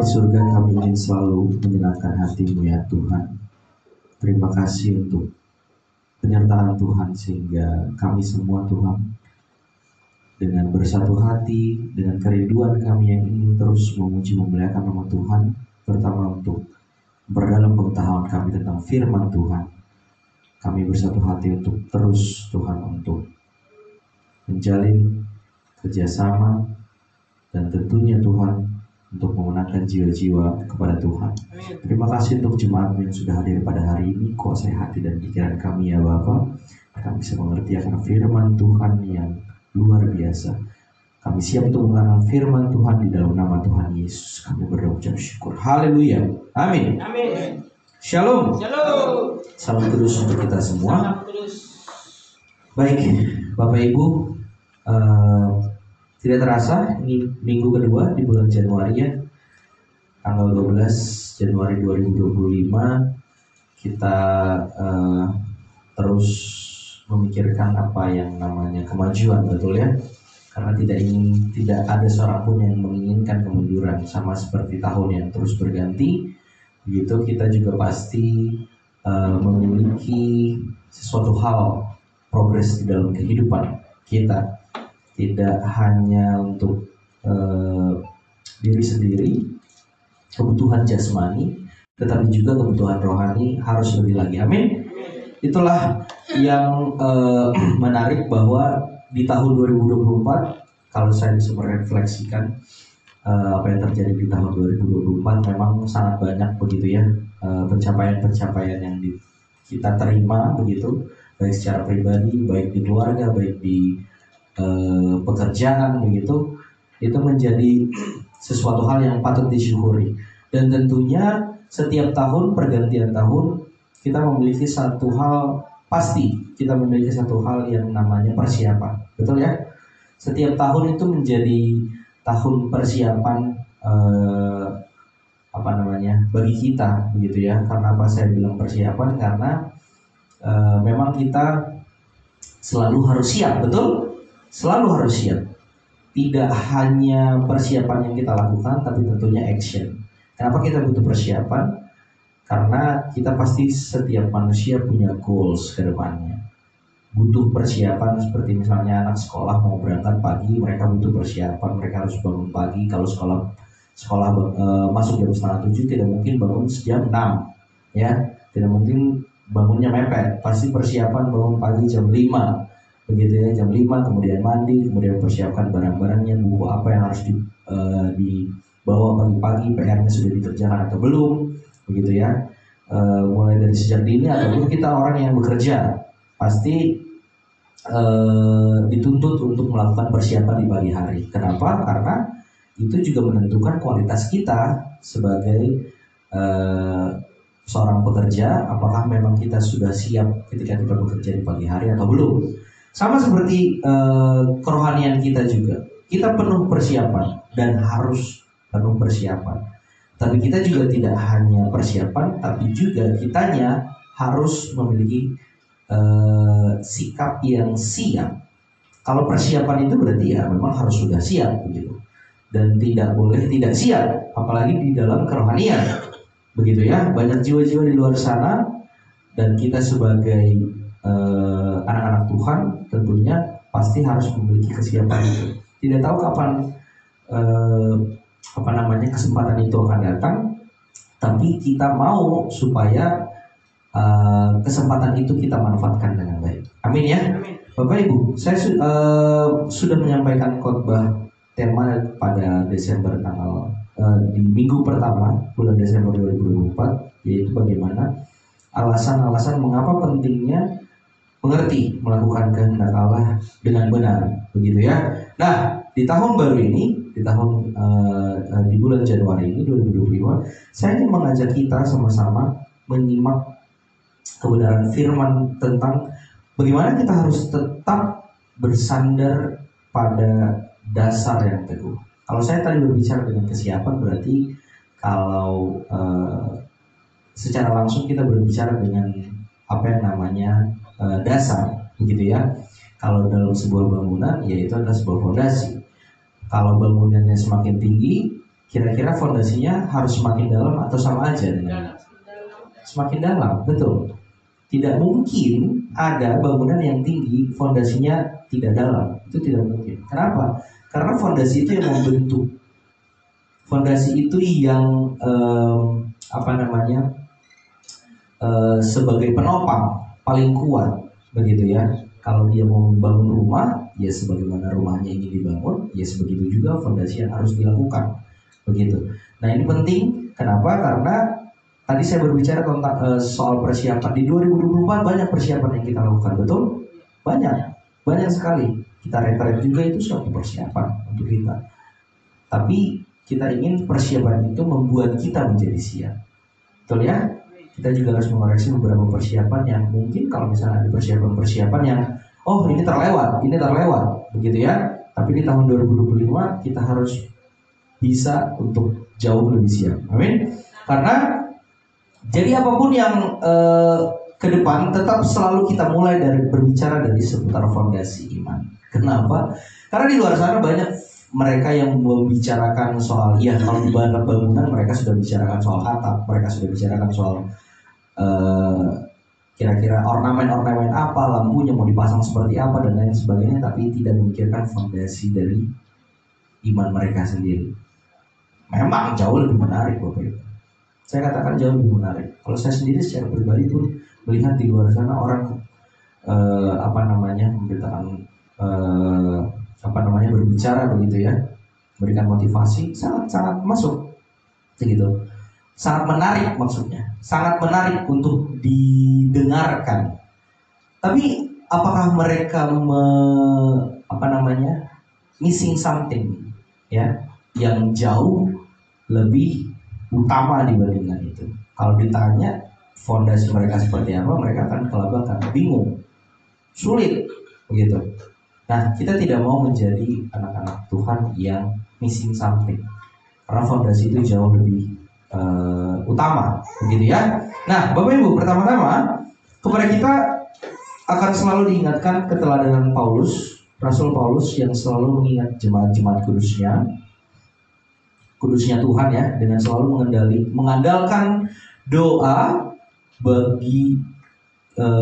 di surga, kami ingin selalu menyenangkan hati-Mu ya Tuhan. Terima kasih untuk penyertaan Tuhan, sehingga kami semua Tuhan dengan bersatu hati, dengan kerinduan kami yang ingin terus memuji memuliakan nama Tuhan, terutama untuk berdalam pengetahuan kami tentang firman Tuhan. Kami bersatu hati untuk terus Tuhan untuk menjalin kerjasama dan tentunya Tuhan untuk memenangkan jiwa-jiwa kepada Tuhan. Terima kasih untuk jemaat yang sudah hadir pada hari ini. Kuasai hati dan pikiran kami ya Bapa, kami bisa mengerti akan firman Tuhan yang luar biasa. Kami siap untuk mengenal firman Tuhan di dalam nama Tuhan Yesus. Kami berdoa ucap syukur. Haleluya. Amin. Amin. Shalom. Shalom. Salam kudus untuk kita semua. Baik, Bapak Ibu, tidak terasa ini minggu kedua di bulan Januari ya, tanggal 12 Januari 2025. Kita terus memikirkan apa yang namanya kemajuan, betul ya? Karena tidak ada seorang pun yang menginginkan kemunduran, sama seperti tahun yang terus berganti. Begitu kita juga pasti memiliki sesuatu hal progres di dalam kehidupan kita. Tidak hanya untuk diri sendiri, kebutuhan jasmani, tetapi juga kebutuhan rohani harus lebih lagi. Amin. Itulah yang menarik bahwa di tahun 2024, kalau saya bisa merefleksikan apa yang terjadi di tahun 2024, memang sangat banyak begitu ya pencapaian-pencapaian yang kita terima begitu, baik secara pribadi, baik di keluarga, baik di pekerjaan begitu. Itu menjadi sesuatu hal yang patut disyukuri. Dan tentunya setiap tahun, pergantian tahun, kita memiliki satu hal pasti, kita memiliki satu hal yang namanya persiapan, betul ya? Setiap tahun itu menjadi tahun persiapan bagi kita begitu ya. Karena apa saya bilang persiapan? Karena memang kita selalu harus siap, betul? Selalu harus siap. Tidak hanya persiapan yang kita lakukan, tapi tentunya action. Kenapa kita butuh persiapan? Karena kita pasti, setiap manusia punya goals ke depannya. Butuh persiapan, seperti misalnya anak sekolah mau berangkat pagi, mereka butuh persiapan, mereka harus bangun pagi. Kalau sekolah masuk jam 6:30, tidak mungkin bangun jam 6 ya. Tidak mungkin bangunnya mepet, pasti persiapan bangun pagi jam 5 begitu ya, jam 5 kemudian mandi, kemudian persiapkan barang-barangnya, buku apa yang harus dibawa pagi-pagi, PR-nya sudah dikerjakan atau belum begitu ya. Mulai dari sejak dini, ataupun kita orang yang bekerja pasti dituntut untuk melakukan persiapan di pagi hari. Kenapa? Karena itu juga menentukan kualitas kita sebagai seorang pekerja. Apakah memang kita sudah siap ketika kita bekerja di pagi hari atau belum? Sama seperti kerohanian kita juga, kita penuh persiapan dan harus penuh persiapan. Tapi kita juga tidak hanya persiapan, tapi juga kitanya harus memiliki sikap yang siap. Kalau persiapan itu berarti ya memang harus sudah siap begitu, dan tidak boleh tidak siap, apalagi di dalam kerohanian begitu ya. Banyak jiwa-jiwa di luar sana, dan kita sebagai anak-anak Tuhan tentunya pasti harus memiliki kesiapan itu. Tidak tahu kapan kesempatan itu akan datang, tapi kita mau supaya kesempatan itu kita manfaatkan dengan baik. Amin ya. Bapak Ibu, saya sudah menyampaikan khotbah tema pada Desember di minggu pertama bulan Desember 2024, yaitu bagaimana alasan-alasan mengapa pentingnya mengerti melakukan kehendak Allah dengan benar begitu ya. Nah, di tahun baru ini, di bulan Januari ini 2025, saya ingin mengajak kita sama-sama menyimak kebenaran firman tentang bagaimana kita harus tetap bersandar pada dasar yang teguh. Kalau saya tadi berbicara dengan kesiapan, berarti kalau secara langsung kita berbicara dengan apa yang namanya dasar begitu ya. Kalau dalam sebuah bangunan, yaitu adalah sebuah fondasi. Kalau bangunannya semakin tinggi, Kira-kira fondasinya harus semakin dalam atau sama aja dengan semakin dalam? Betul. Tidak mungkin ada bangunan yang tinggi fondasinya tidak dalam. Itu tidak mungkin. Kenapa? Karena fondasi itu yang membentuk. Fondasi itu yang sebagai penopang paling kuat, begitu ya. Kalau dia mau membangun rumah, ya sebagaimana rumahnya ingin dibangun, ya sebegitu juga fondasi yang harus dilakukan, begitu. Nah ini penting. Kenapa? Karena tadi saya berbicara tentang soal persiapan. Di 2024 banyak persiapan yang kita lakukan, betul? Banyak sekali. Kita retret juga itu suatu persiapan untuk kita. Tapi kita ingin persiapan itu membuat kita menjadi siap, betul ya? Kita juga harus mengoreksi beberapa persiapan yang mungkin kalau misalnya ada persiapan yang ini terlewat, begitu ya. Tapi di tahun 2025 kita harus bisa untuk jauh lebih siap. Amin. Karena jadi apapun yang ke depan tetap selalu kita mulai dari berbicara dari seputar fondasi iman. Kenapa? Karena di luar sana banyak mereka yang membicarakan soal kalau di bangunan mereka sudah bicarakan soal atap, mereka sudah bicarakan soal kira-kira ornamen apa, lampunya mau dipasang seperti apa dan lain sebagainya, tapi tidak memikirkan fondasi dari iman mereka sendiri. Memang jauh lebih menarik, Bapak Ibu. Saya katakan jauh lebih menarik. Kalau saya sendiri secara pribadi pun melihat di luar sana orang memberitakan berbicara begitu ya, memberikan motivasi sangat masuk, begitu. Sangat menarik maksudnya, sangat menarik untuk didengarkan. Tapi apakah mereka missing something ya, yang jauh lebih utama dibandingkan itu? Kalau ditanya fondasi mereka seperti apa, mereka akan kelabakan, bingung, sulit, begitu. Nah, kita tidak mau menjadi anak-anak Tuhan yang missing something, karena fondasi itu jauh lebih utama, begitu ya. Nah, Bapak Ibu, pertama-tama kepada kita akan selalu diingatkan keteladanan Paulus, Rasul Paulus yang selalu mengingat jemaat-jemaat kudusnya Tuhan ya, dengan selalu mengandalkan doa bagi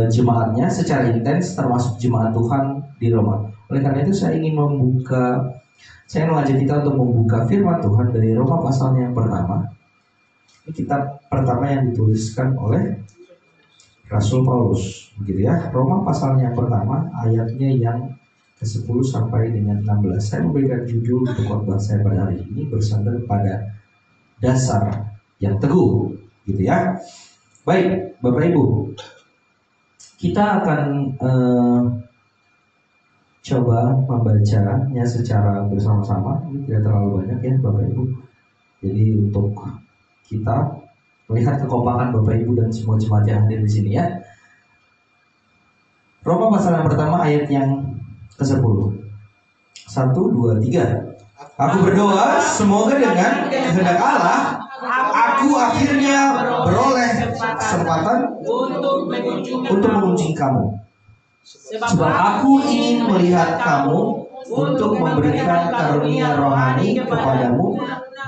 jemaatnya secara intens, termasuk jemaat Tuhan di Roma. Oleh karena itu saya mengajak kita untuk membuka firman Tuhan dari Roma pasalnya yang pertama. Ini kitab pertama yang dituliskan oleh Rasul Paulus, begitu ya. Roma pasalnya yang pertama, ayatnya yang ke-10 sampai dengan 16. Saya memberikan judul untuk khotbah saya pada hari ini, bersandar pada dasar yang teguh, gitu ya. Baik, Bapak Ibu, kita akan coba membacanya secara bersama-sama. Ini tidak terlalu banyak ya, Bapak Ibu. Jadi untuk kita melihat kekompakan Bapak Ibu dan semua jemaat yang hadir di sini ya. Roma pasal yang pertama ayat yang ke-10. 1, 2, 3. Aku berdoa semoga dengan kehendak Allah aku akhirnya beroleh kesempatan untuk mengunjungi kamu. Sebab aku ingin melihat kamu untuk memberikan karunia rohani kepadamu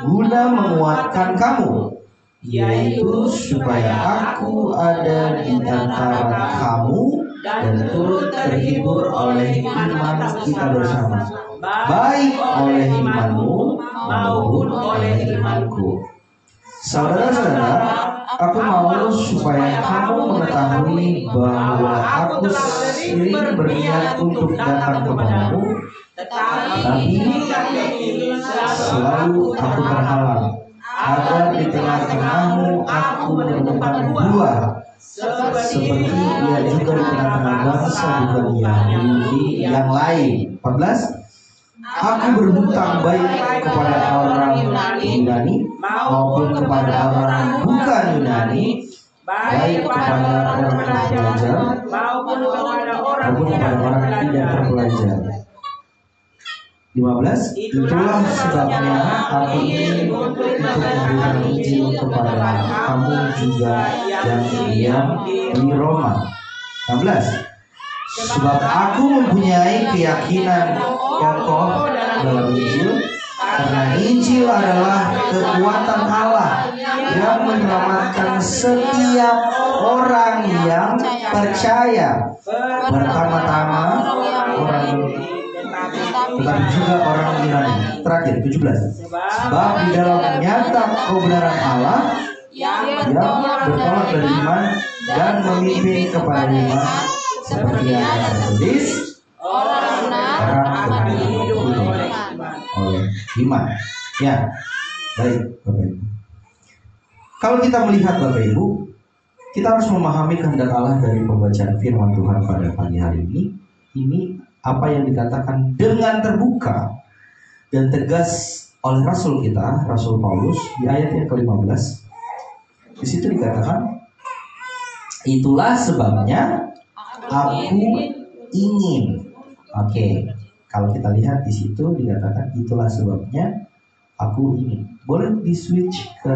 guna menguatkan kamu, yaitu supaya aku ada di antara kamu dan turut terhibur oleh iman kita bersama, baik oleh imanmu maupun oleh imanku. Saudara-saudara, aku mau supaya kamu mengetahui bahwa aku sering berniat untuk datang kepadamu, tetapi selalu aku terhalang, agar di tengah-tengahmu aku menemukan buah, seperti ia juga di tengah-tengah bangsa bukan Yahudi yang lain. 14. Aku berhutang baik kepada orang Yunani maupun kepada orang bukan Yunani, baik kepada orang terpelajar maupun kepada orang tidak terpelajar. 15. Itulah sebabnya aku ingin untuk memberikan Injil kepada kamu juga yang diam di Roma. 16. Sebab aku mempunyai keyakinan kokoh dalam Injil, Karena Injil adalah kekuatan Allah yang menyelamatkan setiap orang yang percaya. Pertama-tama orang, tetapi juga orang Yunani. Terakhir 17. Sebab di dalam nyata kebenaran Allah yang bertolak dari iman dan memimpin kepada iman, seperti yang tertulis, orang akan hidup oleh iman. Ya, baik Bapak Ibu. Kalau kita melihat Bapak Ibu, kita harus memahami kehendak Allah dari pembacaan firman Tuhan pada pagi hari ini. Ini apa yang dikatakan dengan terbuka dan tegas oleh Rasul kita, Rasul Paulus, di ayat yang ke-15. Di situ dikatakan, itulah sebabnya aku ingin. Oke, kalau kita lihat di situ dikatakan, itulah sebabnya aku ingin. Boleh di switch ke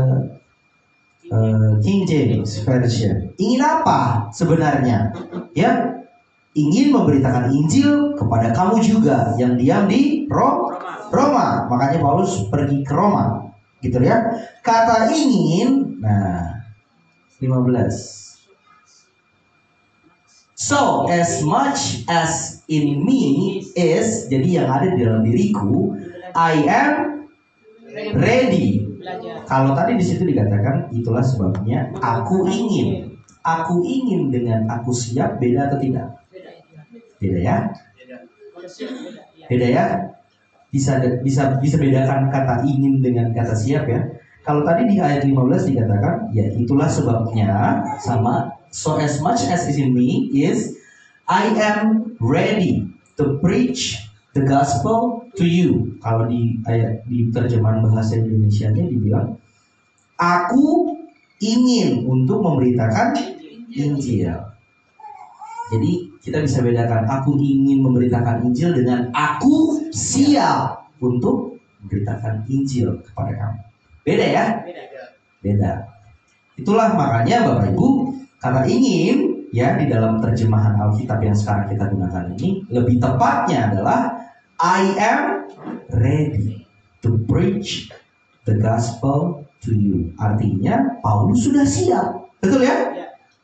King James Version. Ingin apa sebenarnya? Ya, ingin memberitakan Injil kepada kamu juga yang diam di Roma. Makanya Paulus pergi ke Roma, gitu ya. Kata ingin, nah 15. So as much as in me is, jadi yang ada di dalam diriku, I am ready. Kalau tadi di situ dikatakan, itulah sebabnya aku ingin. Aku ingin dengan aku siap, beda atau tidak? Beda ya? Beda ya? Bisa bedakan kata ingin dengan kata siap ya. Kalau tadi di ayat 15 dikatakan, ya itulah sebabnya, sama, so as much as is in me is, I am ready to preach the gospel to you. Kalau di ayat di terjemahan bahasa Indonesianya dibilang, aku ingin untuk memberitakan Injil. Jadi kita bisa bedakan, aku ingin memberitakan Injil dengan aku siap untuk memberitakan Injil kepada kamu. Beda ya? Beda. Itulah makanya Bapak Ibu, kata ingin ya di dalam terjemahan Alkitab yang sekarang kita gunakan ini, lebih tepatnya adalah I am ready to preach the gospel to you. Artinya Paulus sudah siap. Betul ya?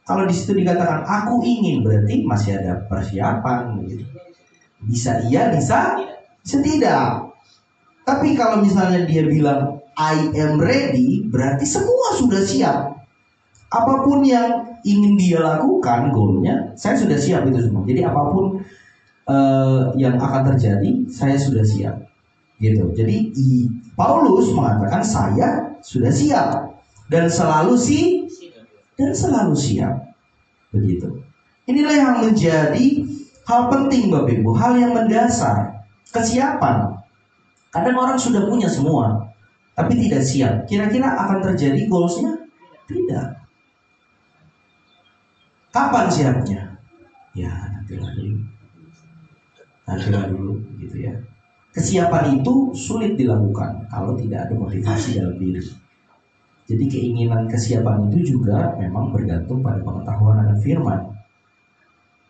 Kalau di situ dikatakan aku ingin, berarti masih ada persiapan gitu. Bisa iya, bisa tidak. Tapi kalau misalnya dia bilang I am ready, berarti semua sudah siap. Apapun yang ingin dia lakukan, goalnya, saya sudah siap itu semua. Jadi apapun yang akan terjadi, saya sudah siap. Gitu. Jadi Paulus mengatakan saya sudah siap dan selalu siap. Begitu. Inilah yang menjadi hal penting Bapak Ibu, hal yang mendasar, kesiapan. Kadang orang sudah punya semua, tapi tidak siap. Kira-kira akan terjadi goalsnya? Tidak. Kapan siapnya? Ya nantilah dulu, gitu ya. Kesiapan itu sulit dilakukan kalau tidak ada motivasi dalam diri. Jadi keinginan kesiapan itu juga memang bergantung pada pengetahuan akan firman.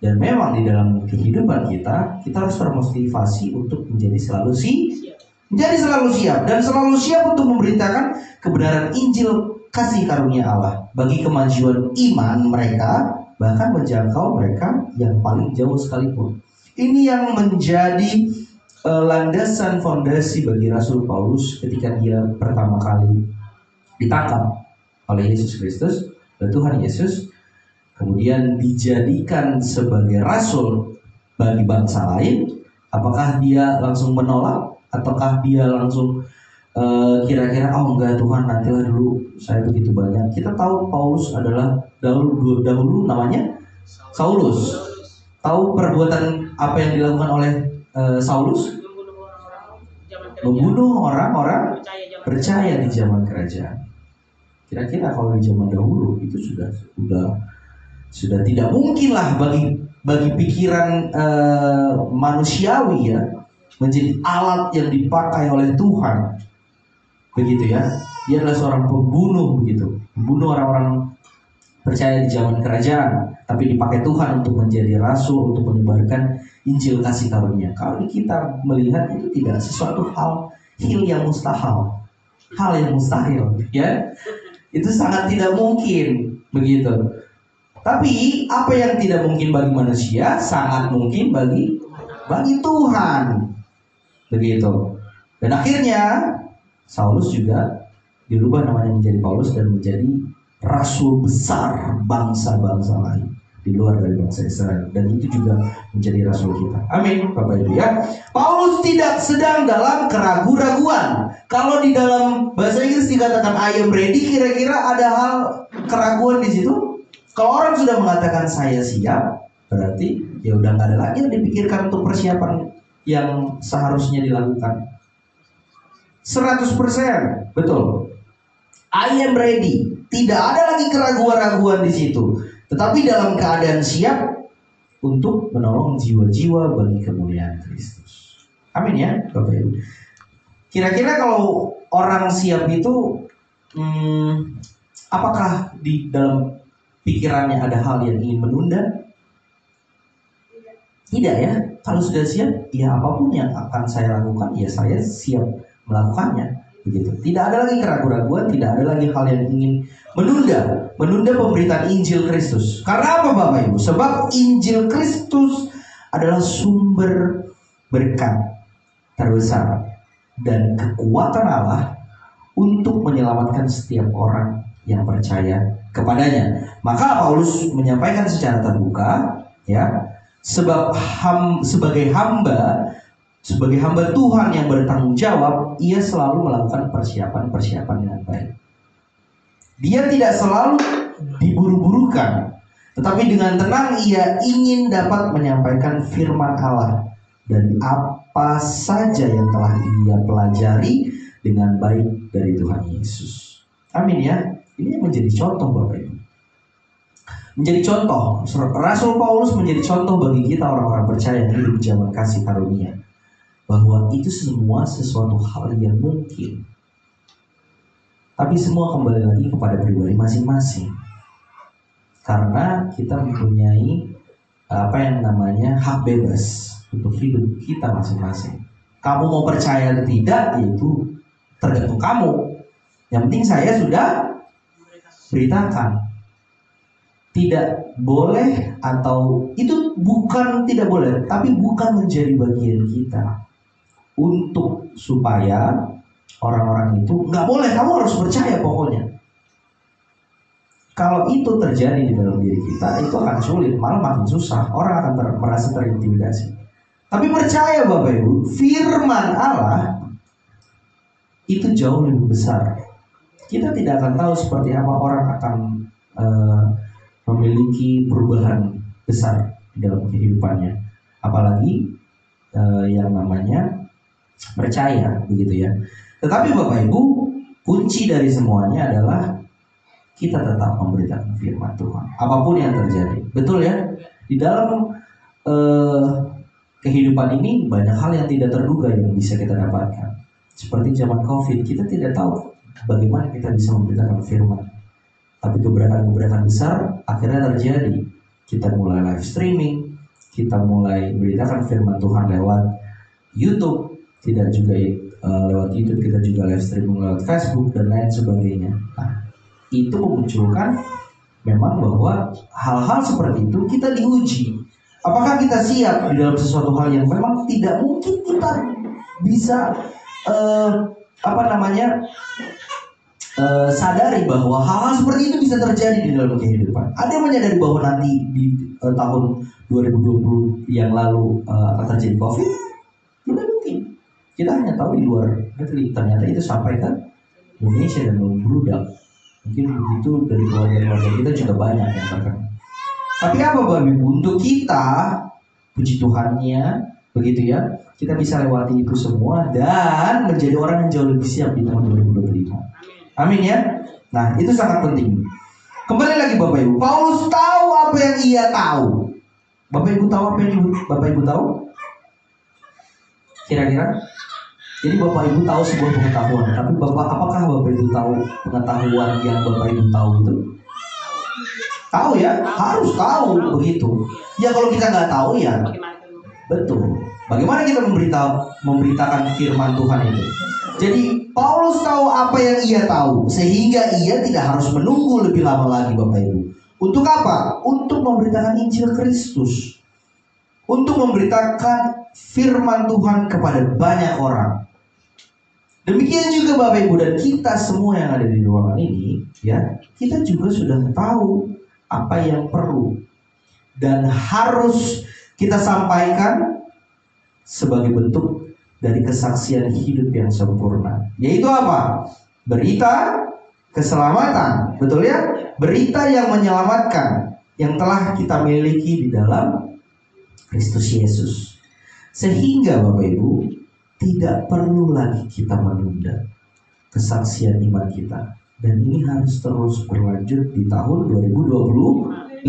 Dan memang di dalam kehidupan kita harus termotivasi untuk menjadi selalu siap dan selalu siap untuk memberitakan kebenaran Injil kasih karunia Allah bagi kemajuan iman mereka, bahkan menjangkau mereka yang paling jauh sekalipun. Ini yang menjadi landasan fondasi bagi Rasul Paulus ketika dia pertama kali ditangkap oleh Yesus Kristus dan Tuhan Yesus, kemudian dijadikan sebagai rasul bagi bangsa lain. Apakah dia langsung menolak ataukah dia langsung kira-kira enggak Tuhan, nantilah dulu, saya begitu banyak. Kita tahu Paulus adalah dahulu namanya Saulus. Tahu perbuatan apa yang dilakukan oleh Saulus? Membunuh orang-orang percaya di zaman kerajaan. Kira-kira kalau di zaman dahulu itu sudah tidak mungkin lah bagi pikiran manusiawi ya menjadi alat yang dipakai oleh Tuhan, begitu ya. Dia adalah seorang pembunuh, begitu, membunuh orang-orang percaya di zaman kerajaan, tapi dipakai Tuhan untuk menjadi rasul, untuk menyebarkan Injil kasih karunia. Kalau kita melihat itu tidak sesuatu hal yang mustahil, hal yang mustahil, ya. Itu sangat tidak mungkin begitu. Tapi apa yang tidak mungkin bagi manusia sangat mungkin bagi Tuhan. Begitu. Dan akhirnya Saulus juga dirubah namanya menjadi Paulus dan menjadi rasul besar bangsa-bangsa lain di luar dari bangsa Israel, dan itu juga menjadi rasul kita. Amin, Bapak Ibu ya. Paulus tidak sedang dalam keraguan-raguan. Kalau di dalam bahasa Inggris dikatakan I am ready, kira-kira ada hal keraguan di situ? Kalau orang sudah mengatakan saya siap, berarti ya udah nggak ada lagi yang dipikirkan untuk persiapan yang seharusnya dilakukan. 100% betul. I am ready. Tidak ada lagi keraguan-raguan di situ. Tetapi dalam keadaan siap untuk menolong jiwa-jiwa bagi kemuliaan Kristus. Amin ya, Bapak Ibu. Kira-kira kalau orang siap itu, apakah di dalam pikirannya ada hal yang ingin menunda? Tidak ya. Kalau sudah siap, ya apapun yang akan saya lakukan, ya saya siap melakukannya. Begitu. Tidak ada lagi keraguan-raguan, tidak ada lagi hal yang ingin menunda pemberitaan Injil Kristus. Karena apa Bapak Ibu? Sebab Injil Kristus adalah sumber berkat terbesar dan kekuatan Allah untuk menyelamatkan setiap orang yang percaya kepadanya. Maka Paulus menyampaikan secara terbuka, ya, sebab sebagai hamba Tuhan yang bertanggung jawab, ia selalu melakukan persiapan dengan baik. Dia tidak selalu diburu-burukan, tetapi dengan tenang ia ingin dapat menyampaikan firman Allah dari apa saja yang telah ia pelajari dengan baik dari Tuhan Yesus. Amin ya. Ini menjadi contoh Bapak Ibu. Menjadi contoh. Rasul Paulus menjadi contoh bagi kita orang-orang percaya yang hidup zaman kasih karunia, bahwa itu semua sesuatu hal yang mungkin. Tapi semua kembali lagi kepada pribadi masing-masing. Karena kita mempunyai apa yang namanya hak bebas untuk hidup kita masing-masing. Kamu mau percaya atau tidak, yaitu tergantung kamu. Yang penting saya sudah beritakan. Tidak boleh, atau itu bukan tidak boleh, tapi bukan menjadi bagian kita untuk supaya orang-orang itu nggak boleh, kamu harus percaya pokoknya. Kalau itu terjadi di dalam diri kita, itu akan sulit, malah makin susah. Orang akan merasa terintimidasi. Tapi percaya Bapak Ibu, firman Allah itu jauh lebih besar. Kita tidak akan tahu seperti apa orang akan memiliki perubahan besar di dalam kehidupannya. Apalagi yang namanya percaya, begitu ya. Tetapi Bapak Ibu, kunci dari semuanya adalah kita tetap memberitakan firman Tuhan, apapun yang terjadi. Betul ya? Di dalam kehidupan ini banyak hal yang tidak terduga yang bisa kita dapatkan. Seperti zaman COVID, kita tidak tahu bagaimana kita bisa memberitakan firman. Tapi gebrakan-gebrakan besar akhirnya terjadi. Kita mulai live streaming, kita mulai memberitakan firman Tuhan lewat YouTube, tidak juga lewat YouTube, kita juga live streaming lewat Facebook dan lain sebagainya. Nah, itu memunculkan memang bahwa hal-hal seperti itu kita diuji. Apakah kita siap di dalam sesuatu hal yang memang tidak mungkin kita bisa sadari bahwa hal-hal seperti itu bisa terjadi di dalam kehidupan. Ada yang menyadari bahwa nanti di tahun 2020 yang lalu akan terjadi COVID? Tidak mungkin. Kita hanya tahu di luar negeri, ternyata itu sampai ke Indonesia dan membludak. Mungkin begitu dari keluarga-keluarga kita juga banyak yang terkena. Tapi apa Bapak Ibu? Untuk kita, puji Tuhannya, begitu ya, kita bisa lewati itu semua dan menjadi orang yang jauh lebih siap di tahun 2025. Amin ya. Nah, itu sangat penting. Kembali lagi Bapak Ibu, Paulus tahu apa yang ia tahu. Bapak Ibu tahu apa yang Bapak Ibu tahu? Kira-kira? Jadi Bapak Ibu tahu sebuah pengetahuan, tapi apakah Bapak Ibu tahu pengetahuan yang Bapak Ibu tahu itu? Tahu ya, harus tahu begitu. Ya kalau kita nggak tahu ya, betul. Bagaimana kita memberitakan firman Tuhan itu? Jadi Paulus tahu apa yang ia tahu, sehingga ia tidak harus menunggu lebih lama lagi, Bapak Ibu. Untuk apa? Untuk memberitakan Injil Kristus, untuk memberitakan firman Tuhan kepada banyak orang. Demikian juga Bapak Ibu dan kita semua yang ada di ruangan ini, ya, kita juga sudah tahu apa yang perlu dan harus kita sampaikan sebagai bentuk dari kesaksian hidup yang sempurna. Yaitu apa? Berita keselamatan, betul ya? Berita yang menyelamatkan, yang telah kita miliki di dalam Kristus Yesus. Sehingga Bapak Ibu, tidak perlu lagi kita menunda kesaksian iman kita. Dan ini harus terus berlanjut di tahun 2025.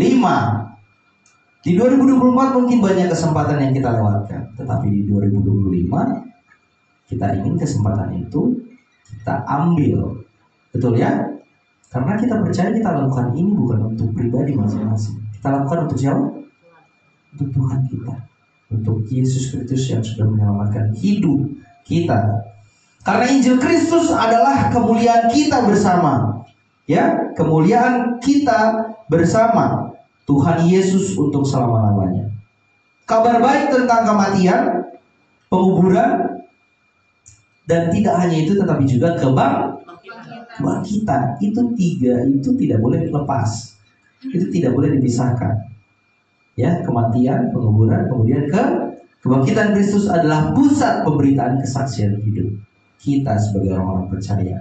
Di 2024 mungkin banyak kesempatan yang kita lewatkan, tetapi di 2025 kita ingin kesempatan itu kita ambil, betul ya? Karena kita percaya kita lakukan ini bukan untuk pribadi masing-masing. Kita lakukan untuk siapa? Untuk Tuhan kita, untuk Yesus Kristus yang sudah menyelamatkan hidup kita. Karena Injil Kristus adalah kemuliaan kita bersama, ya, kemuliaan kita bersama Tuhan Yesus untuk selama-lamanya. Kabar baik tentang kematian, penguburan, dan tidak hanya itu tetapi juga kebangkitan. Itu tiga, itu tidak boleh dilepas. Itu tidak boleh dipisahkan. Ya, kematian, penguburan, kemudian kebangkitan Kristus adalah pusat pemberitaan kesaksian hidup kita sebagai orang-orang percaya.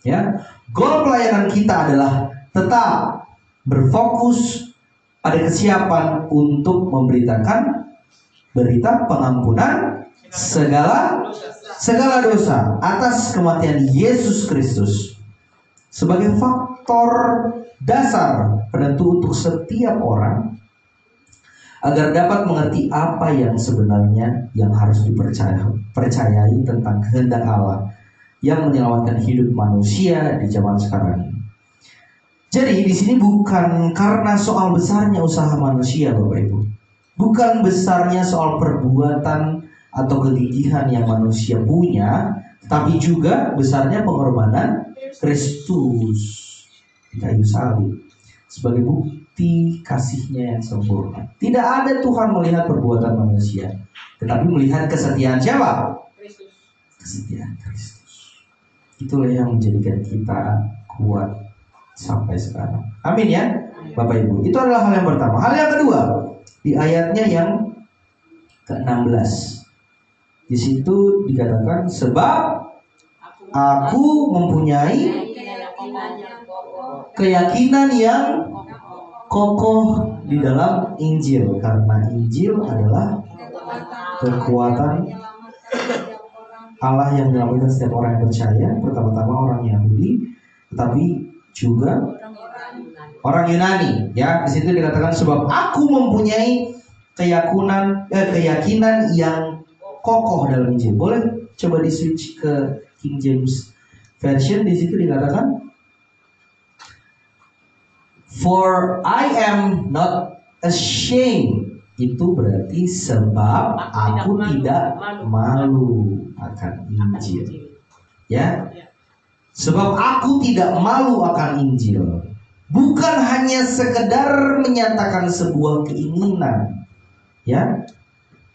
Ya, goal pelayanan kita adalah tetap berfokus pada kesiapan untuk memberitakan berita pengampunan segala dosa atas kematian Yesus Kristus sebagai faktor dasar penentu untuk setiap orang agar dapat mengerti apa yang sebenarnya yang harus dipercayai tentang kehendak Allah yang menyelamatkan hidup manusia di zaman sekarang ini. Jadi di sini bukan karena soal besarnya usaha manusia, Bapak Ibu. Bukan besarnya soal perbuatan atau kegigihan yang manusia punya, tapi juga besarnya pengorbanan Kristus di kayu salib sebagai bukti kasihnya yang sempurna. Tidak ada Tuhan melihat perbuatan manusia, tetapi melihat kesetiaan siapa? Kristus. Kesetiaan Kristus. Itulah yang menjadikan kita kuat sampai sekarang. Amin ya, Bapak Ibu. Itu adalah hal yang pertama. Hal yang kedua, di ayatnya yang ke-16. Di situ dikatakan, sebab aku mempunyai keyakinan yang kokoh di dalam Injil. Karena Injil adalah kekuatan Allah yang menyelamatkan setiap orang yang percaya. Pertama-tama orang Yahudi, tetapi juga orang Yunani, ya. Di situ dikatakan sebab aku mempunyai keyakinan yang kokoh dalam Injil. Boleh coba di switch ke King James Version. Di situ dikatakan for I am not ashamed. Itu berarti sebab aku tidak malu akan Injil, ya. Sebab aku tidak malu akan Injil. Bukan hanya sekedar menyatakan sebuah keinginan, ya.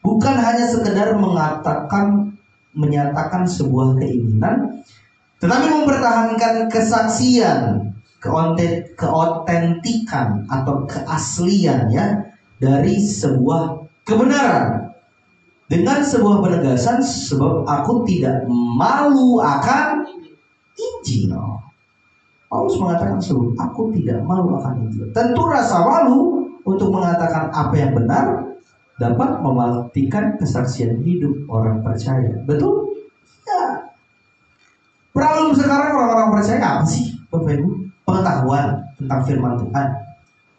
Bukan hanya sekedar menyatakan sebuah keinginan, tetapi mempertahankan kesaksian, keotentikan atau keaslian, ya, dari sebuah kebenaran. Dengan sebuah penegasan, sebab aku tidak malu akan Injil. Paulus mengatakan sebab aku tidak malu akan Injil. Tentu rasa malu untuk mengatakan apa yang benar dapat mematikan kesaksian hidup orang percaya. Betul? Ya. Problem sekarang orang-orang percaya apa sih, Bapak Ibu? Pengetahuan tentang firman Tuhan.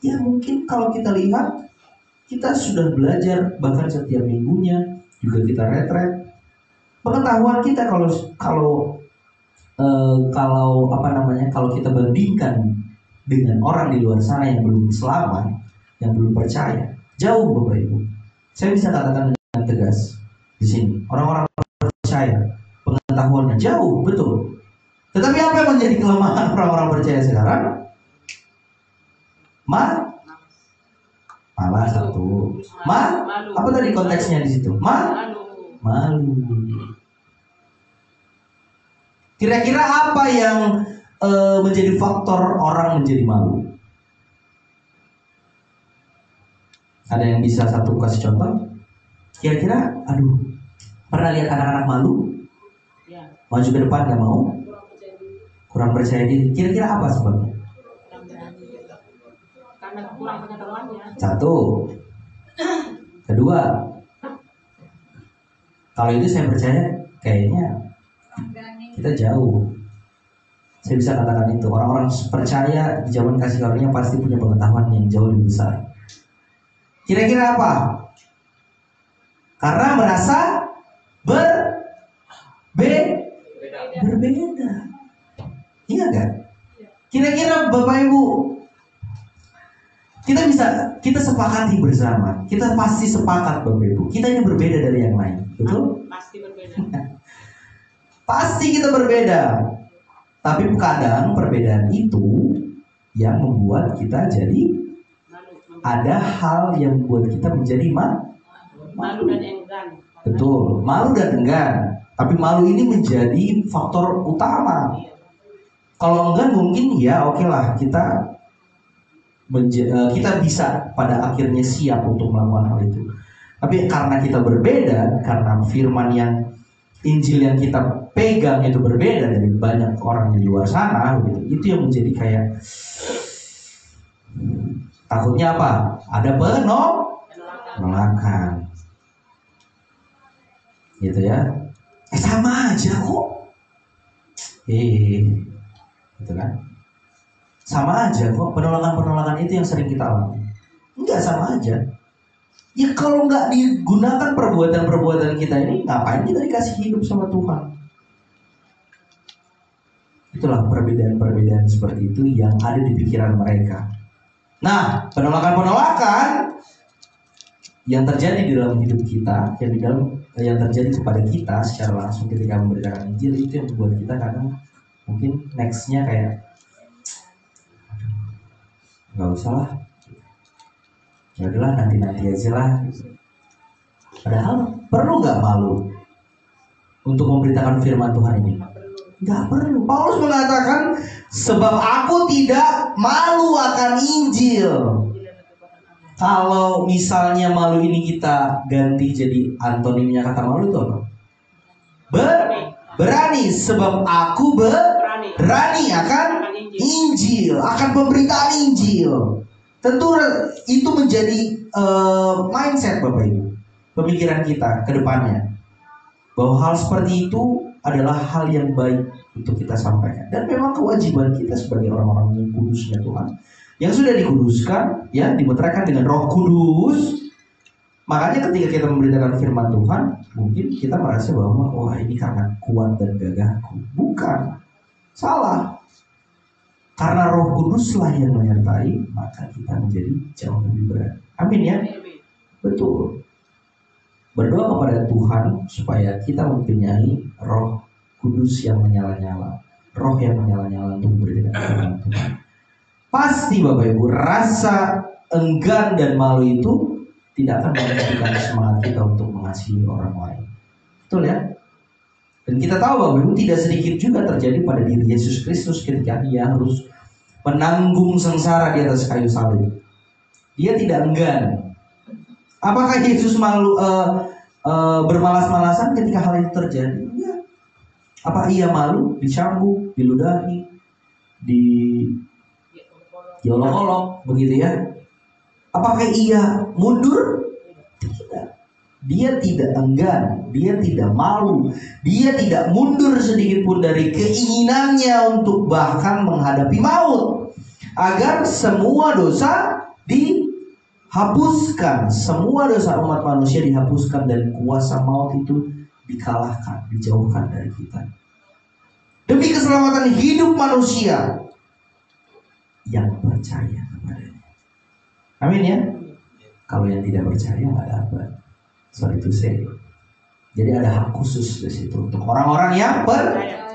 Ya mungkin kalau kita lihat, kita sudah belajar bahkan setiap minggunya, juga kita retret. Pengetahuan kita kalau kita bandingkan dengan orang di luar sana yang belum selamat, yang belum percaya, jauh, Bapak Ibu. Saya bisa katakan dengan tegas, di sini. Orang-orang percaya, pengetahuannya jauh, betul. Tetapi apa yang menjadi kelemahan orang-orang percaya sekarang? Malah satu. Apa tadi konteksnya di situ? Malu. Kira-kira apa yang menjadi faktor orang menjadi malu? Ada yang bisa satu kasih contoh? Kira-kira, pernah lihat anak-anak malu? Maju ke depan gak mau? Kurang percaya diri. Kira-kira apa sebabnya? Karena kurang pengetahuannya. Satu. Kedua, kalau itu saya percaya kayaknya kita jauh. Saya bisa katakan itu. Orang-orang percaya di zaman kasih karunia pasti punya pengetahuan yang jauh lebih besar. Kira-kira apa? Karena merasa berbeda. Iya kan? Kira-kira Bapak Ibu, kita sepakati bersama. Kita pasti sepakat Bapak Ibu. Kita ini berbeda dari yang lain, betul? Pasti berbeda. Pasti kita berbeda. Tapi kadang perbedaan itu yang membuat kita jadi ada hal yang membuat kita menjadi malu dan enggan. Betul, malu dan enggan. Tapi malu ini menjadi faktor utama. Kalau enggan mungkin ya oke lah, kita bisa pada akhirnya siap untuk melakukan hal itu. Tapi karena kita berbeda, karena firman yang Injil yang kita pegang itu berbeda dari banyak orang di luar sana, gitu. Itu yang menjadi kayak takutnya apa? Ada penolakan, gitu ya. Sama aja kok, gitu kan? Sama aja kok, penolakan itu yang sering kita alami. Enggak, sama aja. Ya kalau nggak digunakan perbuatan-perbuatan kita ini, ngapain kita dikasih hidup sama Tuhan? Itulah perbedaan-perbedaan seperti itu yang ada di pikiran mereka. Nah, penolakan-penolakan yang terjadi di dalam hidup kita, yang terjadi kepada kita secara langsung ketika memberitakan Injil, itu yang membuat kita kadang mungkin nextnya kayak nggak usah lah, ya udahlah nanti aja lah. Padahal perlu nggak malu untuk memberitakan firman Tuhan ini? Nggak perlu. Paulus mengatakan, sebab aku tidak malu akan Injil. Kalau misalnya malu ini kita ganti jadi antonimnya kata malu itu apa? Berani. Sebab aku berani akan Injil, akan pemberitaan Injil. Tentu itu menjadi mindset Bapak Ibu, pemikiran kita ke depannya, bahwa hal seperti itu adalah hal yang baik untuk kita sampaikan. Dan memang kewajiban kita sebagai orang-orang yang kudusnya Tuhan, yang sudah dikuduskan, ya, dimeteraikan dengan Roh Kudus. Makanya ketika kita memberitakan firman Tuhan, mungkin kita merasa bahwa wah ini karena kuat dan gagahku. Bukan, salah. Karena Roh Kuduslah yang menyertai, maka kita menjadi jauh lebih berani. Amin ya? Betul. Berdoa kepada Tuhan supaya kita mempunyai Roh Kudus yang menyala-nyala, Roh yang menyala-nyala untuk memberitakan firman Tuhan. Pasti Bapak Ibu, rasa enggan dan malu itu tidak akan menghentikan semangat kita untuk mengasihi orang lain. Betul ya? Dan kita tahu Bapak Ibu, tidak sedikit juga terjadi pada diri Yesus Kristus ketika Dia harus menanggung sengsara di atas kayu salib. Dia tidak enggan. Apakah Yesus malu bermalas-malasan ketika hal itu terjadi? Enggak. Apa Ia malu dicambuk, diludahi, diolok-olok, begitu ya? Apakah Ia mundur? Tidak. Dia tidak enggan, dia tidak malu, dia tidak mundur sedikit pun dari keinginannya untuk bahkan menghadapi maut, agar semua dosa dihapuskan, semua dosa umat manusia dihapuskan, dan kuasa maut itu dikalahkan, dijauhkan dari kita, demi keselamatan hidup manusia yang percaya kepadanya. Amin ya. Kalau yang tidak percaya nggak dapat. Sorry to say. Jadi ada hak khusus di situ untuk orang-orang yang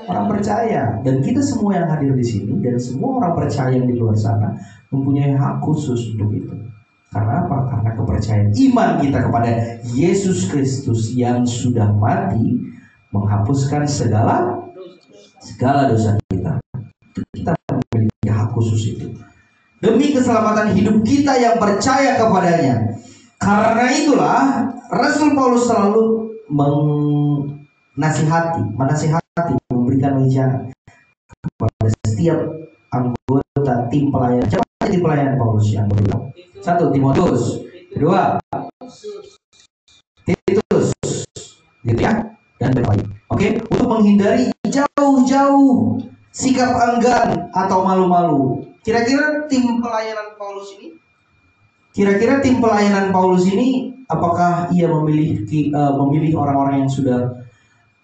orang percaya. Dan kita semua yang hadir di sini dan semua orang percaya yang di luar sana mempunyai hak khusus untuk itu. Karena apa? Karena kepercayaan iman kita kepada Yesus Kristus yang sudah mati menghapuskan segala dosa kita. Kita memiliki hak khusus itu demi keselamatan hidup kita yang percaya kepadanya. Karena itulah Rasul Paulus selalu menasihati, memberikan wejangan kepada setiap anggota tim pelayan. Siapa tim pelayan Paulus yang berulang? 1 Timotius, 2 Titus, gitu ya, dan lain-lain. Oke, untuk menghindari jauh-jauh sikap enggan atau malu-malu. Kira-kira tim pelayanan Paulus ini apakah ia memilih orang-orang yang sudah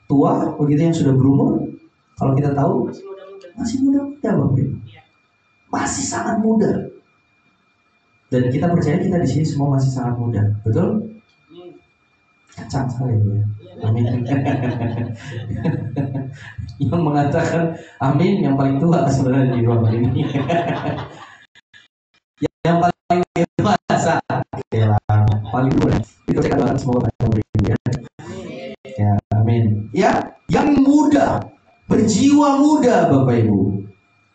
tua, begitu, yang sudah berumur? Kalau kita tahu masih muda-muda, Bapak Ibu. Masih sangat muda. Dan kita percaya kita di sini semua masih sangat muda, betul? Kacang sekali ya. Amin. Yang mengatakan amin yang paling tua sebenarnya di ruangan ini. Yang paling dewasa, paling muda. Itu saya katakan semua ya. Ya, amin. Ya, yang muda, berjiwa muda, Bapak Ibu.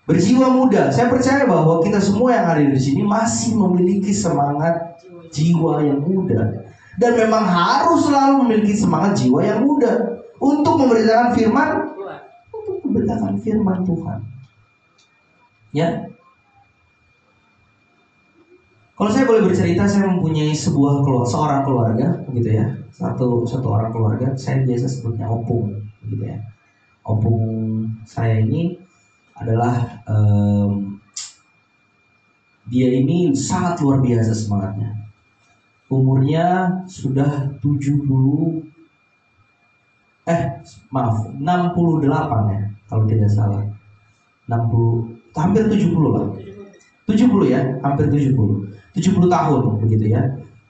Berjiwa muda. Saya percaya bahwa kita semua yang hadir di sini masih memiliki semangat jiwa yang muda. Dan memang harus selalu memiliki semangat jiwa yang muda untuk memberitakan firman Tuhan. Ya. Kalau saya boleh bercerita, saya mempunyai seorang keluarga, begitu ya. Satu orang keluarga, saya biasa sebutnya opung, begitu ya. Opung saya ini adalah dia ini sangat luar biasa semangatnya. Umurnya sudah 68 ya, kalau tidak salah. 60, hampir 70 lah. 70 ya, hampir 70 tahun begitu ya.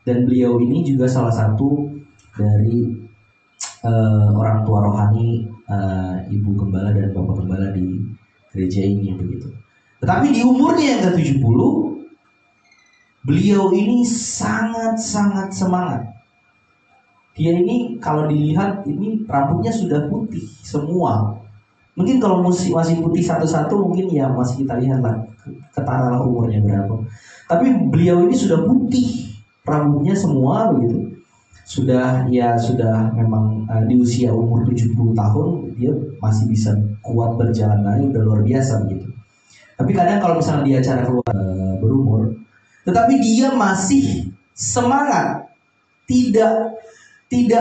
Dan beliau ini juga salah satu dari orang tua rohani ibu gembala dan bapak gembala di gereja ini begitu. Tetapi di umurnya yang ke-70, beliau ini sangat-sangat semangat. Dia ini kalau dilihat ini rambutnya sudah putih semua. Mungkin kalau masih putih satu-satu mungkin ya masih kita lihat lah, ketara lah umurnya berapa. Tapi beliau ini sudah putih rambutnya semua begitu. Sudah memang di usia umur 70 tahun dia masih bisa kuat berjalan lagi, udah luar biasa begitu. Tapi kadang kalau misalnya di acara keluar berumur, tetapi dia masih semangat, tidak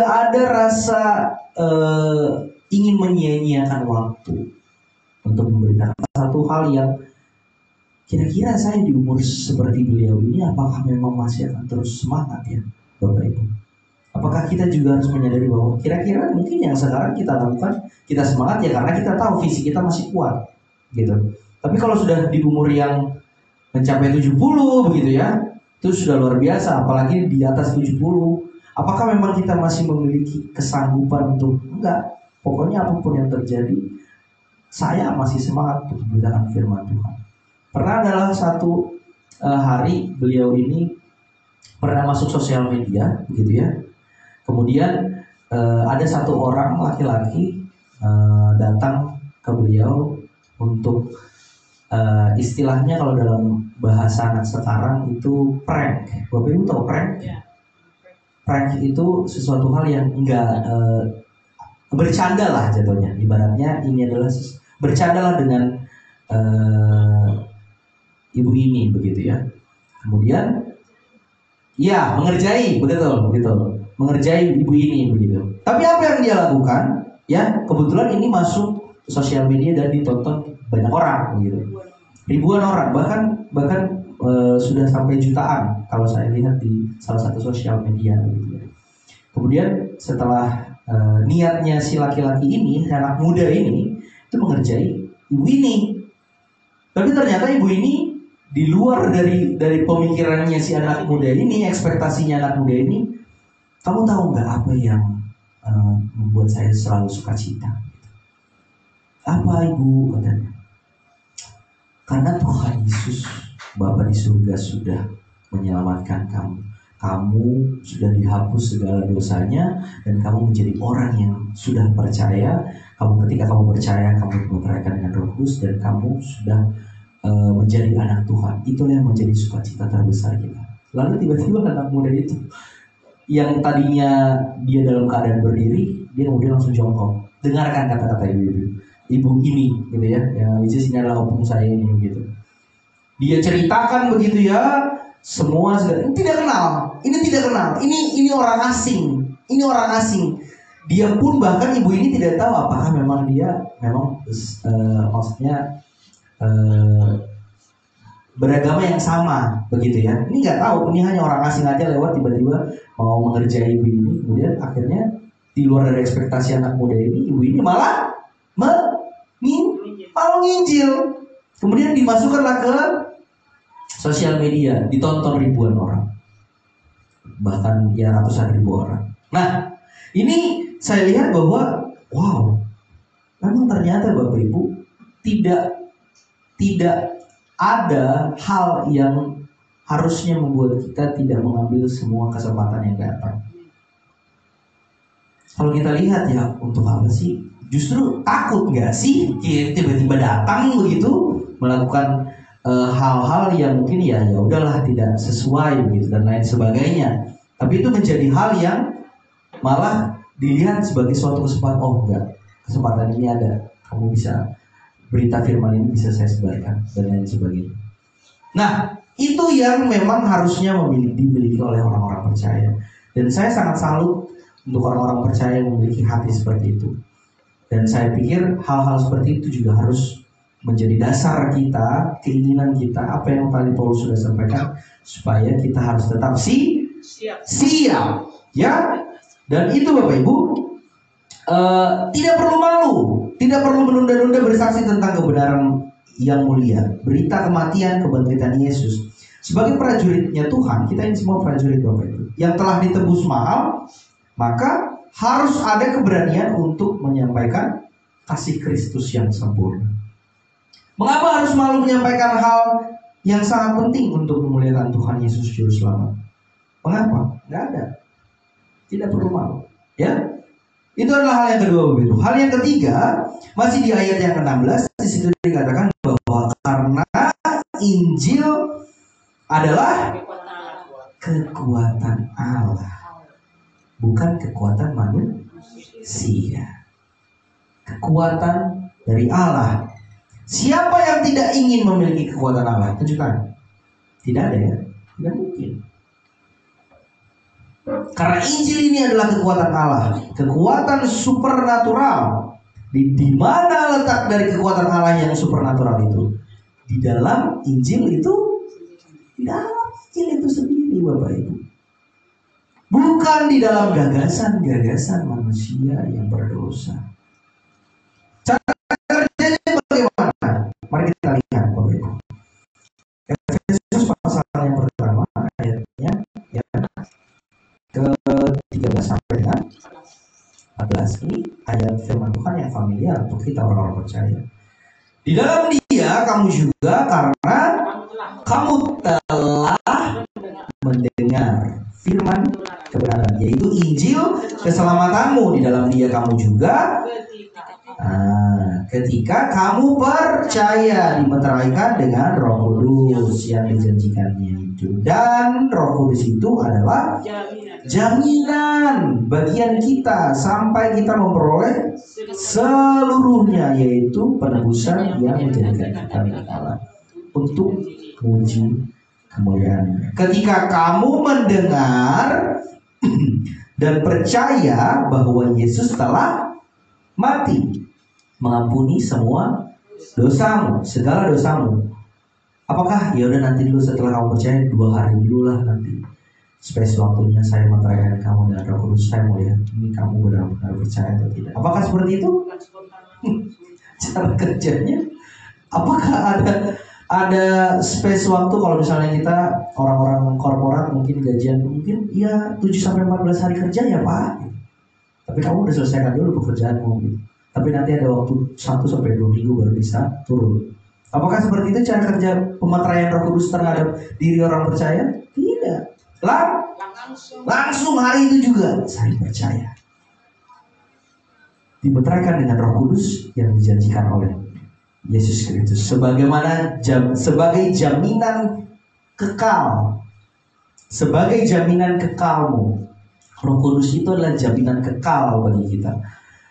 ada rasa ingin menyia-nyiakan waktu untuk memberitakan satu hal yang kira-kira saya di umur seperti beliau ini apakah memang masih akan terus semangat ya, Bapak Ibu? Apakah kita juga harus menyadari bahwa kira-kira mungkin yang sekarang kita lakukan, kita semangat ya karena kita tahu visi kita masih kuat gitu. Tapi kalau sudah di umur yang mencapai 70 begitu ya, itu sudah luar biasa, apalagi di atas 70. Apakah memang kita masih memiliki kesanggupan untuk enggak? Pokoknya apapun yang terjadi, saya masih semangat untuk memberitakan firman Tuhan. Pernah adalah satu hari beliau ini pernah masuk sosial media, begitu ya. Kemudian ada satu orang laki-laki datang ke beliau untuk istilahnya kalau dalam bahasa anak sekarang itu prank. Bapak Ibu tahu prank? Prank itu sesuatu hal yang enggak bercanda lah jatuhnya. Ibaratnya ini adalah bercanda lah dengan ibu ini begitu ya. Kemudian ya mengerjai betul mengerjai ibu ini begitu. Tapi apa yang dia lakukan? Ya kebetulan ini masuk sosial media dan ditonton banyak orang begitu. Ribuan orang bahkan sudah sampai jutaan kalau saya lihat di salah satu sosial media gitu ya. Kemudian setelah niatnya si laki-laki ini, anak muda ini itu mengerjai ibu ini. Tapi ternyata ibu ini di luar dari pemikirannya si anak muda ini, ekspektasinya anak muda ini, kamu tahu nggak apa yang membuat saya selalu sukacita. Apa Ibu? Katanya. Karena Tuhan Yesus Bapa di surga sudah menyelamatkan kamu. Kamu sudah dihapus segala dosanya dan kamu menjadi orang yang sudah percaya. Ketika kamu percaya, kamu dimeteraikan dengan Roh Kudus dan kamu sudah menjadi anak Tuhan. Itulah yang menjadi sukacita terbesar kita. Lalu tiba-tiba anak muda itu yang tadinya dia dalam keadaan berdiri, dia kemudian langsung jongkok. Dengarkan kata-kata ibu ini, gitu ya. Which is ini adalah opung saya ini, gitu. Dia ceritakan begitu ya, semua ini tidak kenal, ini orang asing, Dia pun bahkan ibu ini tidak tahu apakah memang dia maksudnya beragama yang sama, begitu ya. Ini nggak tahu, ini hanya orang asing aja lewat tiba-tiba mau mengerjai ibu ini, kemudian akhirnya di luar dari ekspektasi anak muda ini, ibu ini malah menginjil. Kemudian dimasukkanlah ke sosial media, ditonton ribuan orang, bahkan ya ratusan ribu orang. Nah, ini saya lihat bahwa wow, memang ternyata Bapak Ibu tidak ada hal yang harusnya membuat kita tidak mengambil semua kesempatan yang datang. Kalau kita lihat ya, untuk apa sih? Justru takut nggak sih tiba-tiba datang begitu melakukan hal-hal yang mungkin ya udahlah tidak sesuai begitu dan lain sebagainya. Tapi itu menjadi hal yang malah dilihat sebagai suatu kesempatan. Oh enggak, kesempatan ini ada, kamu bisa berita firman ini bisa saya sebarkan dan lain sebagainya. Nah, itu yang memang harusnya dimiliki oleh orang-orang percaya. Dan saya sangat salut untuk orang-orang percaya yang memiliki hati seperti itu. Dan saya pikir hal-hal seperti itu juga harus menjadi dasar kita, keinginan kita, apa yang tadi Paulus sudah sampaikan, supaya kita harus tetap siap, ya. Dan itu Bapak Ibu, tidak perlu malu, tidak perlu menunda-nunda bersaksi tentang kebenaran yang mulia, berita kematian, kebangkitan Yesus. Sebagai prajuritnya Tuhan, kita ini semua prajurit Bapak Ibu, yang telah ditebus mahal, maka harus ada keberanian untuk menyampaikan kasih Kristus yang sempurna. Mengapa harus malu menyampaikan hal yang sangat penting untuk memuliakan Tuhan Yesus Juru Selamat? Mengapa? Nggak ada. Tidak perlu malu. Ya, itu adalah hal yang kedua Bapak Ibu. Hal yang ketiga, masih di ayat yang ke-16, di situ dikatakan bahwa karena Injil adalah kekuatan Allah, bukan kekuatan manusia. Kekuatan dari Allah. Siapa yang tidak ingin memiliki kekuatan Allah? Tunjukkan. Tidak ada ya? Tidak mungkin. Karena Injil ini adalah kekuatan Allah, kekuatan supernatural. Di mana letak dari kekuatan Allah yang supernatural itu? Di dalam Injil itu, di dalam Injil itu sendiri Bapak Ibu. Bukan di dalam gagasan-gagasan manusia yang berdosa. Cara kerjanya bagaimana? Mari kita lihat Bapak Ibu. Efesus pasal yang pertama ayatnya ya ke-13 sampai dengan 14. Ini ayat firman Tuhan yang familiar untuk kita orang-orang percaya. Di dalam Dia kamu juga karena kamu telah mendengar firman kebenaran, yaitu Injil keselamatanmu. Di dalam Dia kamu juga ketika kamu percaya dimeteraikan dengan Roh Kudus yang dijanjikannya itu. Dan Roh Kudus itu adalah jaminan bagian kita sampai kita memperoleh seluruhnya, yaitu penebusan yang menjadikan kita milik Allah untuk puji kemuliaan. Ketika kamu mendengar dan percaya bahwa Yesus telah mati mengampuni semua dosamu, segala dosamu. Apakah ya udah nanti dulu setelah kamu percaya 2 hari dulu lah nanti space waktunya saya meneraikan kamu dengan Roh Kudus, saya mau lihat ini kamu benar-benar percaya atau tidak. Apakah seperti itu? Cara kerjanya? Apakah ada space waktu? Kalau misalnya kita orang-orang korporat mungkin gajian mungkin ya 7-14 hari kerja ya Pak. Tapi tapi kamu udah selesaikan dulu pekerjaanmu gitu. Tapi nanti ada waktu 1 sampai 2 minggu baru bisa turun. Apakah seperti itu cara kerja pemeteraian Roh Kudus terhadap diri orang percaya? Tidak. Langsung hari itu juga saya percaya. Dimeteraikan dengan Roh Kudus yang dijanjikan oleh Yesus Kristus sebagai jaminan kekal. Sebagai jaminan kekalmu. Roh Kudus itu adalah jaminan kekal bagi kita.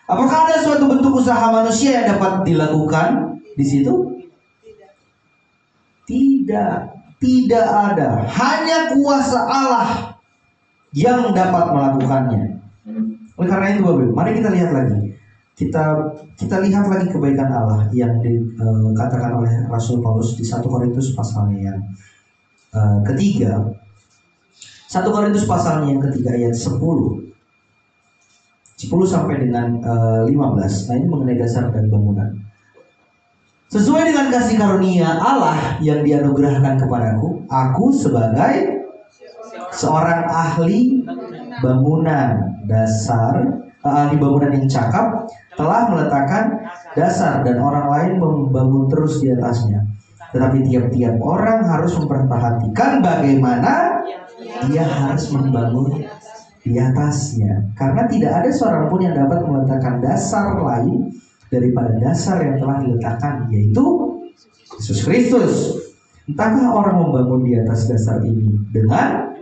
Apakah ada suatu bentuk usaha manusia yang dapat dilakukan di situ? Tidak ada. Hanya kuasa Allah yang dapat melakukannya. Oleh karena itu, Bapak, mari kita lihat lagi. Kita lihat lagi kebaikan Allah yang dikatakan oleh Rasul Paulus di 1 Korintus pasalnya yang ketiga. 1 Korintus pasalnya yang ketiga ayat 10 sampai dengan 15. Nah, ini mengenai dasar dan bangunan. Sesuai dengan kasih karunia Allah yang dianugerahkan kepadaku, aku sebagai seorang ahli bangunan yang cakap telah meletakkan dasar dan orang lain membangun terus di atasnya. Tetapi tiap-tiap orang harus memperhatikan bagaimana dia harus membangun di atasnya. Karena tidak ada seorang pun yang dapat meletakkan dasar lain daripada dasar yang telah diletakkan, yaitu Yesus Kristus. Entahkah orang membangun di atas dasar ini dengan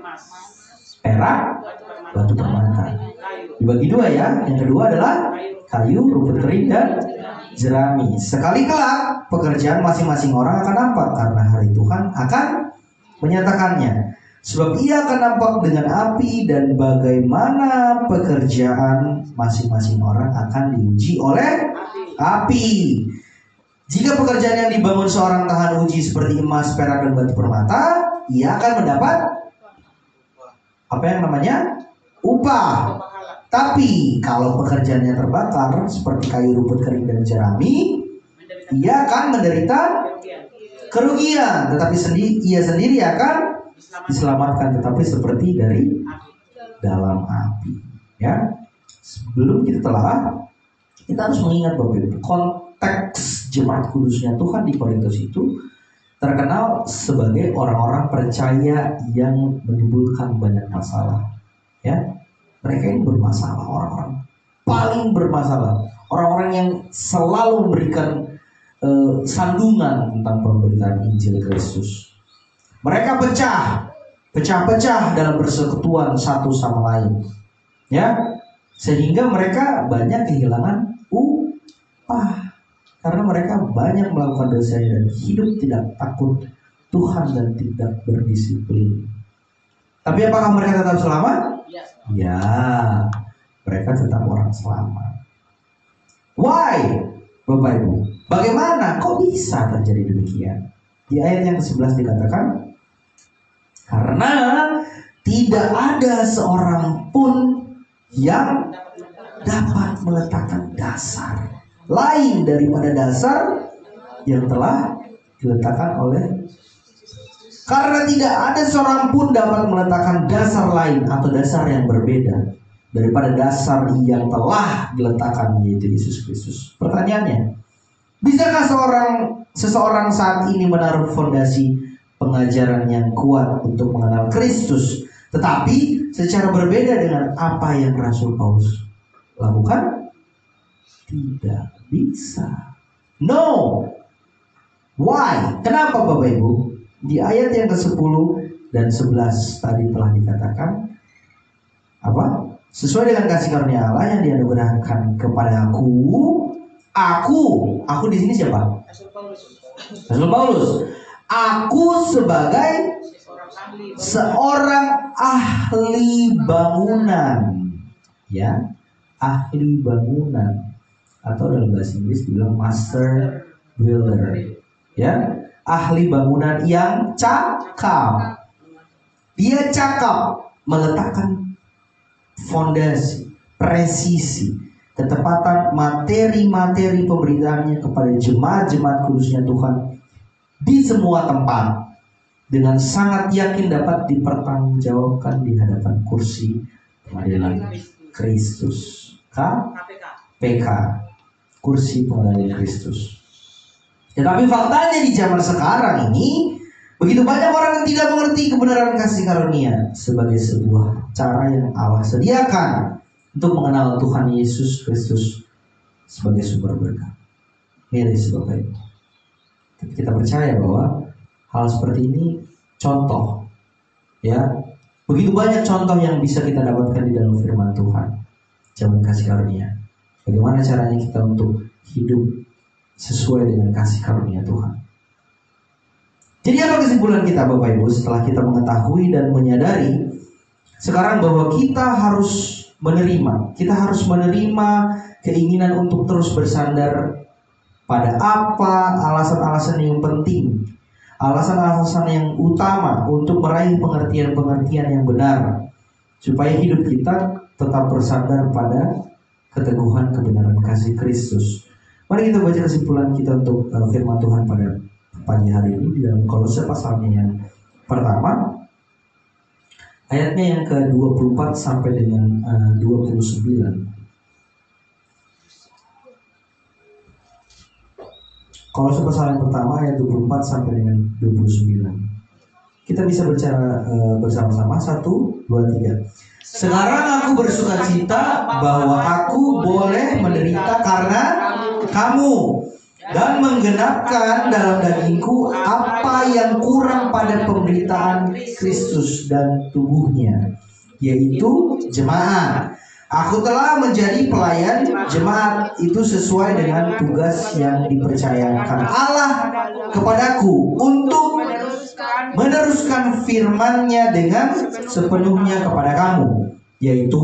perak, batu permata. Dibagi dua ya. Yang kedua adalah kayu, rumput kering, dan jerami. Sekali kelak pekerjaan masing-masing orang akan nampak, karena hari Tuhan akan menyatakannya. Sebab ia akan nampak dengan api, dan bagaimana pekerjaan masing-masing orang akan diuji oleh api. Jika pekerjaan yang dibangun seorang tahan uji seperti emas, perak, dan batu permata, ia akan mendapat apa yang namanya upah. Tapi kalau pekerjaannya terbakar seperti kayu, rumput kering, dan jerami, ia akan menderita kerugian. Tetapi ia sendiri akan diselamatkan, tetapi seperti dari dalam api. Ya, sebelum kita telah, kita harus mengingat bahwa konteks jemaat kudusnya Tuhan di Korintus itu terkenal sebagai orang-orang percaya yang menimbulkan banyak masalah. Ya, mereka ini bermasalah, orang-orang paling bermasalah, orang-orang yang selalu memberikan sandungan tentang pemberitaan Injil Kristus. Mereka pecah-pecah dalam persekutuan satu sama lain, ya, sehingga mereka banyak kehilangan upah karena mereka banyak melakukan dosa dan hidup tidak takut Tuhan dan tidak berdisiplin. Tapi apakah mereka tetap selamat? Ya, mereka tetap orang selamat. Why? Bapak Ibu, bagaimana kok bisa terjadi demikian? Di ayat yang ke-11 dikatakan, karena tidak ada seorang pun yang dapat meletakkan dasar lain daripada dasar yang telah diletakkan oleh. Karena tidak ada seorang pun dapat meletakkan dasar lain atau dasar yang berbeda daripada dasar yang telah diletakkan, yaitu Yesus Kristus. Pertanyaannya, bisakah seseorang saat ini menaruh fondasi pengajaran yang kuat untuk mengenal Kristus, tetapi secara berbeda dengan apa yang Rasul Paulus lakukan? Tidak bisa. No. Why? Kenapa Bapak Ibu? Di ayat yang ke-10 dan 11 tadi telah dikatakan apa? Sesuai dengan kasih karunia Allah yang dianugerahkan kepada aku di sini siapa? Rasul Paulus. Aku sebagai seorang ahli bangunan, ya, ahli bangunan, atau dalam bahasa Inggris dibilang master builder, ya, ahli bangunan yang cakap. Dia cakap meletakkan fondasi, presisi, ketepatan materi-materi pemberitaannya kepada jemaat-jemaat kudusnya Tuhan di semua tempat dengan sangat yakin dapat dipertanggungjawabkan di hadapan kursi pengadilan Kristus. KPK. PK, kursi pengendali Kristus. Tetapi faktanya di zaman sekarang ini begitu banyak orang yang tidak mengerti kebenaran kasih karunia sebagai sebuah cara yang Allah sediakan untuk mengenal Tuhan Yesus Kristus sebagai sumber berkah. Ini Bapak Ibu. Kita percaya bahwa hal seperti ini contoh, ya. Begitu banyak contoh yang bisa kita dapatkan di dalam firman Tuhan. Zaman kasih karunia. Bagaimana caranya kita untuk hidup sesuai dengan kasih karunia Tuhan. Jadi apa kesimpulan kita Bapak Ibu setelah kita mengetahui dan menyadari sekarang bahwa kita harus menerima keinginan untuk terus bersandar pada apa alasan-alasan yang penting, alasan-alasan yang utama untuk meraih pengertian-pengertian yang benar, supaya hidup kita tetap bersandar pada keteguhan kebenaran kasih Kristus. Mari kita baca kesimpulan kita untuk firman Tuhan pada pagi hari ini di dalam Kolose pasalnya yang pertama, ayatnya yang ke-24 sampai dengan 29. Kolose pasal yang pertama ayat 24 sampai dengan 29. Kita bisa bicara bersama-sama. 1, 2, 3. Sekarang aku bersukacita bahwa aku boleh menderita karena kamu, dan menggenapkan dalam dagingku apa yang kurang pada pemberitaan Kristus dan tubuhnya, yaitu jemaat. Aku telah menjadi pelayan jemaat itu sesuai dengan tugas yang dipercayakan Allah kepadaku untuk meneruskan firman-Nya dengan sepenuhnya kepada kamu, yaitu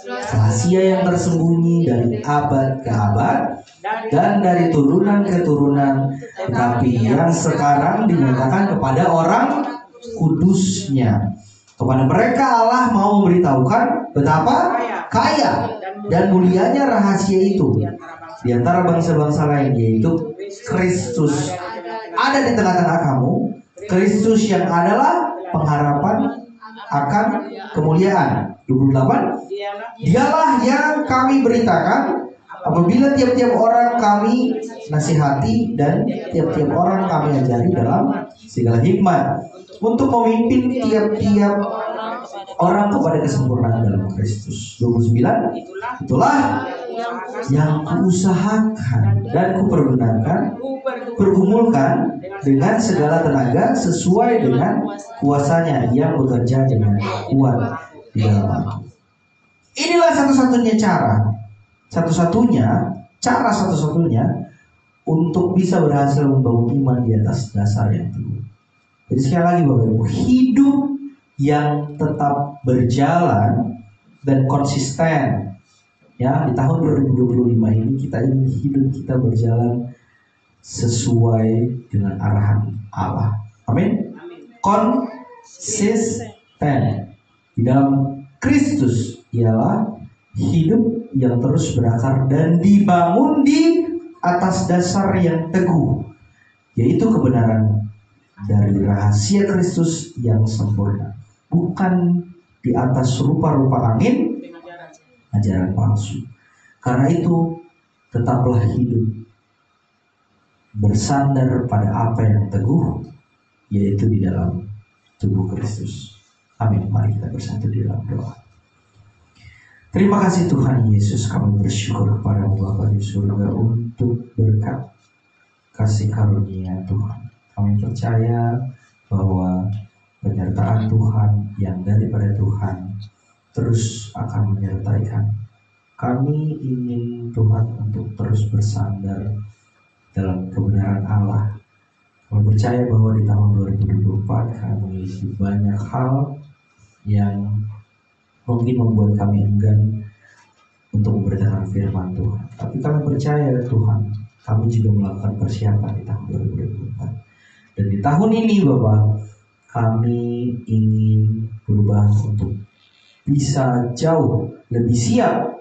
rahasia yang tersembunyi dari abad ke abad dan dari turunan ke turunan, tetapi yang sekarang dinyatakan kepada orang kudusnya. Kepada mereka Allah mau memberitahukan betapa kaya dan mulianya rahasia itu di antara bangsa-bangsa lain, yaitu Kristus ada di tengah-tengah kamu, Kristus yang adalah pengharapan akan kemuliaan. 28. Dialah yang kami beritakan apabila tiap-tiap orang kami nasihati dan tiap-tiap orang kami ajari dalam segala hikmat, untuk memimpin tiap-tiap orang kepada kesempurnaan dalam Kristus. 29. Itulah yang kuusahakan dan pergumulkan dengan segala tenaga sesuai dengan kuasanya yang bekerja dengan kuat di dalam aku. Inilah satu-satunya untuk bisa berhasil membangun iman di atas dasar yang teguh. Jadi sekali lagi Bapak Ibu, hidup yang tetap berjalan dan konsisten, ya, di tahun 2025 ini kita ingin hidup kita berjalan sesuai dengan arahan Allah. Amin. Konsisten di dalam Kristus ialah hidup yang terus berakar dan dibangun di atas dasar yang teguh, yaitu kebenaran dari rahasia Kristus yang sempurna, bukan di atas rupa-rupa angin ajaran palsu. Karena itu tetaplah hidup bersandar pada apa yang teguh, yaitu di dalam tubuh Kristus. Amin. Mari kita bersatu di dalam doa. Terima kasih Tuhan Yesus, kami bersyukur kepada Bapa di surga untuk berkat kasih karunia Tuhan. Kami percaya bahwa penyertaan Tuhan yang daripada Tuhan terus akan menyertai kami. Kami ingin Tuhan untuk terus bersandar dalam kebenaran Allah. Kami percaya bahwa di tahun 2024 kami memiliki banyak hal yang mungkin membuat kami enggan untuk memberitakan firman Tuhan. Tapi kami percaya Tuhan, kami juga melakukan persiapan di tahun 2024. Dan di tahun ini Bapak, kami ingin berubah untuk bisa jauh lebih siap.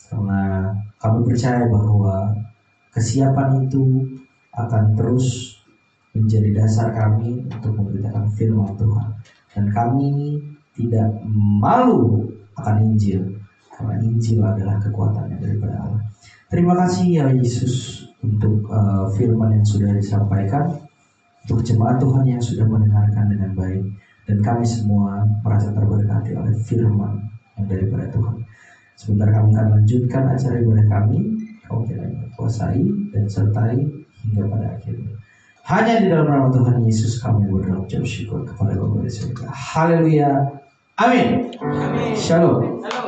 Karena kami percaya bahwa kesiapan itu akan terus menjadi dasar kami untuk memberitakan firman Tuhan. Dan kami tidak malu akan Injil, Karena Injil adalah kekuatannya daripada Allah. Terima kasih ya Yesus untuk firman yang sudah disampaikan, untuk jemaat Tuhan yang sudah mendengarkan dengan baik, dan kami semua merasa terberkati oleh firman yang daripada Tuhan. Sebentar kami akan lanjutkan acara ibadah kami. Kau kiranya kuasai dan sertai hingga pada akhirnya. Hanya di dalam nama Tuhan Yesus kami berdoa ucap syukur kepada Bapa di surga. Haleluya. Amin. Amin. Shalom. Halo.